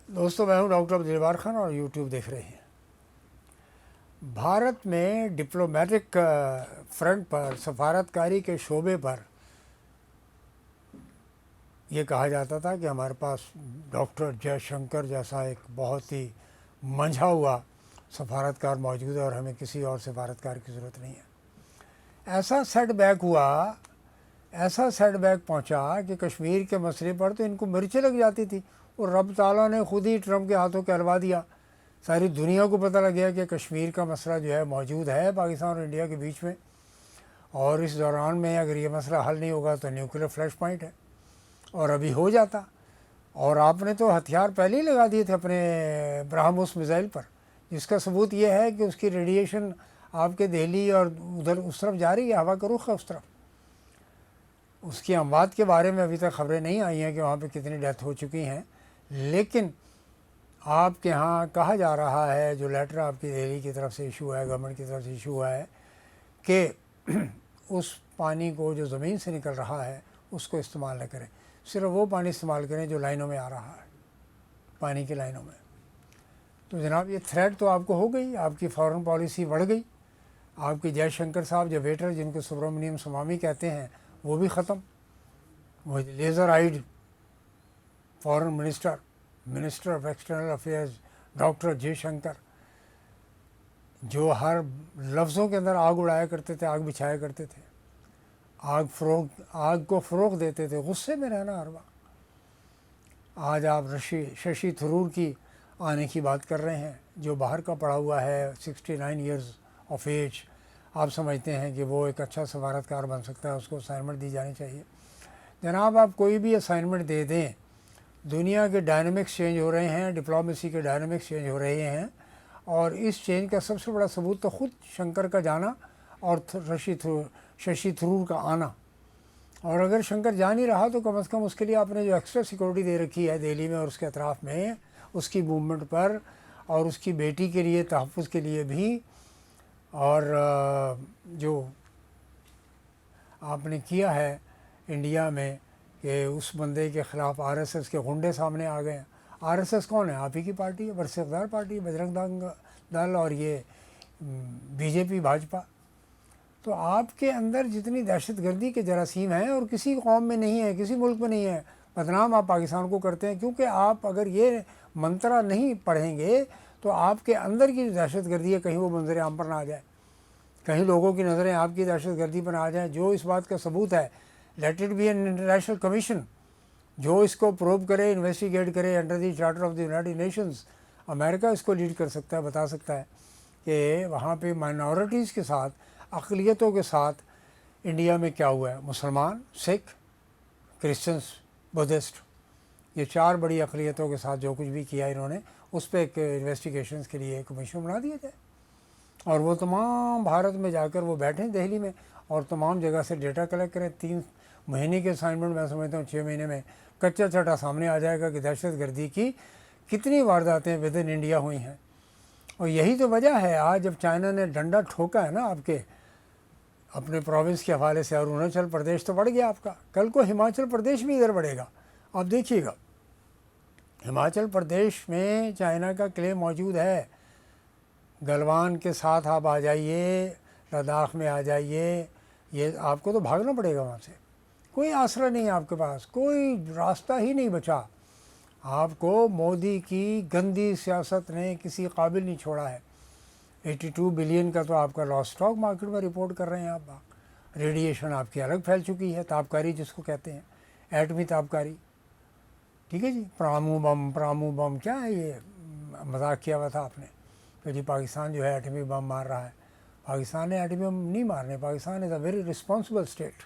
دوستوں، میں ہوں ڈاکٹر عبدالجبار خان اور یوٹیوب دیکھ رہے ہیں۔ بھارت میں ڈپلومیٹک فرنٹ پر، سفارتکاری کے شعبے پر یہ کہا جاتا تھا کہ ہمارے پاس ڈاکٹر جے شنکر جیسا ایک بہت ہی منجھا ہوا سفارتکار موجود ہے اور ہمیں کسی اور سفارتکار کی ضرورت نہیں ہے۔ ایسا سیٹ بیک ہوا، ایسا سیٹ بیک پہنچا کہ کشمیر کے مسئلے پر تو ان کو مرچیں لگ جاتی تھی، اور رب تعالیٰ نے خود ہی ٹرمپ کے ہاتھوں کہلوا دیا۔ ساری دنیا کو پتہ لگ گیا کہ کشمیر کا مسئلہ جو ہے موجود ہے پاکستان اور انڈیا کے بیچ میں، اور اس دوران میں اگر یہ مسئلہ حل نہیں ہوگا تو نیوکلیر فلیش پوائنٹ ہے، اور ابھی ہو جاتا۔ اور آپ نے تو ہتھیار پہلے ہی لگا دیے تھے اپنے برہموس میزائل پر، جس کا ثبوت یہ ہے کہ اس کی ریڈیشن آپ کے دہلی اور ادھر اس طرف جا رہی ہے، ہوا کا رخ ہے اس طرف۔ اس کی اموات کے بارے میں ابھی تک خبریں نہیں آئی ہیں کہ وہاں پہ کتنی ڈیتھ ہو چکی ہیں، لیکن آپ کے ہاں کہا جا رہا ہے، جو لیٹر آپ کی دہلی کی طرف سے ایشو ہے، گورنمنٹ کی طرف سے ایشو ہوا ہے، کہ اس پانی کو جو زمین سے نکل رہا ہے اس کو استعمال نہ کریں، صرف وہ پانی استعمال کریں جو لائنوں میں آ رہا ہے، پانی کی لائنوں میں۔ تو جناب یہ تھریٹ تو آپ کو ہو گئی، آپ کی فارن پالیسی بڑھ گئی، آپ کے جے شنکر صاحب جو ویٹر جن کو سبرامنیم سوامی کہتے ہیں وہ بھی ختم، وہ لیزر آئیڈ foreign minister of external affairs doctor Jaishankar, جو ہر لفظوں کے اندر آگ اڑایا کرتے تھے، آگ بچھایا کرتے تھے، آگ کو فروغ دیتے تھے، غصے میں رہنا ہر وقت۔ آج آپ ششی تھرور کی آنے کی بات کر رہے ہیں، جو باہر کا پڑا ہوا ہے، 69 ایئرز آف ایج۔ آپ سمجھتے ہیں کہ وہ ایک اچھا سفارتکار بن سکتا ہے، اس کو اسائنمنٹ دی جانی چاہیے۔ جناب آپ کوئی بھی اسائنمنٹ دے دیں، دنیا کے ڈائنامکس چینج ہو رہے ہیں، ڈپلومیسی کے ڈائنامکس چینج ہو رہے ہیں، اور اس چینج کا سب سے بڑا ثبوت تو خود شنکر کا جانا اور ششی تھرور کا آنا۔ اور اگر شنکر جا نہیں رہا تو کم از کم اس کے لیے آپ نے جو ایکسٹرا سیکورٹی دے رکھی ہے دہلی میں اور اس کے اطراف میں، اس کی موومنٹ پر اور اس کی بیٹی کے لیے تحفظ کے لیے بھی، اور جو آپ نے کیا ہے انڈیا میں کہ اس بندے کے خلاف آر ایس ایس کے غنڈے سامنے آ گئے ہیں۔ آر ایس ایس کون ہے؟ آپ ہی کی پارٹی ہے، برس اقتدار پارٹی ہے، بجرنگ دل اور یہ بی جے پی بھاجپا۔ تو آپ کے اندر جتنی دہشت گردی کے جراثیم ہیں اور کسی قوم میں نہیں ہے، کسی ملک میں نہیں ہے، بدنام آپ پاکستان کو کرتے ہیں، کیونکہ آپ اگر یہ منترا نہیں پڑھیں گے تو آپ کے اندر کی جو دہشت گردی ہے کہیں وہ منظر عام پر نہ آ جائے، کہیں لوگوں کی نظریں آپ کی دہشت گردی پر نہ آ جائیں۔ جو اس بات کا ثبوت ہے، let it be an international commission جو اس کو پروب کرے، انویسٹیگیٹ کرے under the charter of the United Nations. امریکہ اس کو لیڈ کر سکتا ہے، بتا سکتا ہے کہ وہاں پہ مائنورٹیز کے ساتھ، اقلیتوں کے ساتھ انڈیا میں کیا ہوا ہے۔ مسلمان، سکھ، کرسچنس، بدھسٹ، یہ چار بڑی اقلیتوں کے ساتھ جو کچھ بھی کیا انہوں نے، اس پہ ایک انویسٹیگیشنز کے لیے ایک کمیشن بنا دیا جائے، اور وہ تمام بھارت میں جا کر وہ بیٹھیں دہلی میں اور تمام جگہ سے ڈیٹا کلیکٹ کریں۔ 3 مہینے کے اسائنمنٹ میں سمجھتا ہوں 6 مہینے میں کچا چٹا سامنے آ جائے گا کہ دہشت گردی کی کتنی وارداتیں ود ان انڈیا ہوئی ہیں۔ اور یہی تو وجہ ہے آج جب چائنا نے ڈنڈا ٹھوکا ہے نا آپ کے اپنے پروونس کے حوالے سے، اور اروناچل پردیش تو بڑھ گیا آپ کا، کل کو ہماچل پردیش بھی ادھر بڑھے گا، آپ دیکھیے گا۔ ہماچل پردیش میں چائنا کا کلیم موجود ہے، گلوان کے ساتھ آپ آ جائیے، لداخ میں آ جائیے، یہ آپ کو تو بھاگنا پڑے گا وہاں سے، کوئی آسرا نہیں ہے آپ کے پاس، کوئی راستہ ہی نہیں بچا۔ آپ کو مودی کی گندی سیاست نے کسی قابل نہیں چھوڑا ہے۔ 82 بلین کا تو آپ کا لاس اسٹاک مارکیٹ میں رپورٹ کر رہے ہیں آپ۔ ریڈیشن آپ کی الگ پھیل چکی ہے، تابکاری جس کو کہتے ہیں، ایٹمی تابکاری، ٹھیک ہے جی۔ پرامو بم کیا ہے یہ مذاق کیا ہوا تھا آپ نے کہ جی پاکستان جو ہے ایٹمی بم مار رہا ہے۔ پاکستان نے ایٹمی بم نہیں مارنے، پاکستان از اے ویری رسپانسبل اسٹیٹ۔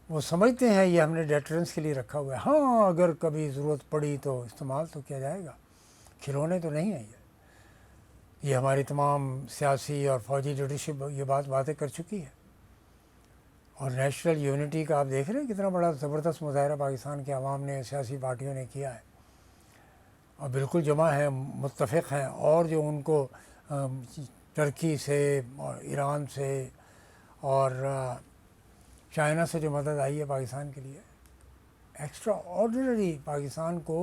وہ سمجھتے ہیں یہ ہم نے ڈیٹرنس کے لیے رکھا ہوا ہے، ہاں اگر کبھی ضرورت پڑی تو استعمال تو کیا جائے گا، کھلونے تو نہیں ہیں یہ ہماری تمام سیاسی اور فوجی لیڈرشپ یہ باتیں کر چکی ہے۔ اور نیشنل یونٹی کا آپ دیکھ رہے ہیں کتنا بڑا زبردست مظاہرہ پاکستان کے عوام نے، سیاسی پارٹیوں نے کیا ہے، اور بالکل جمع ہیں، متفق ہیں، اور جو ان کو ترکی سے اور ایران سے اور چائنا سے جو مدد آئی ہے پاکستان کے لیے، ایکسٹرا آرڈنری پاکستان کو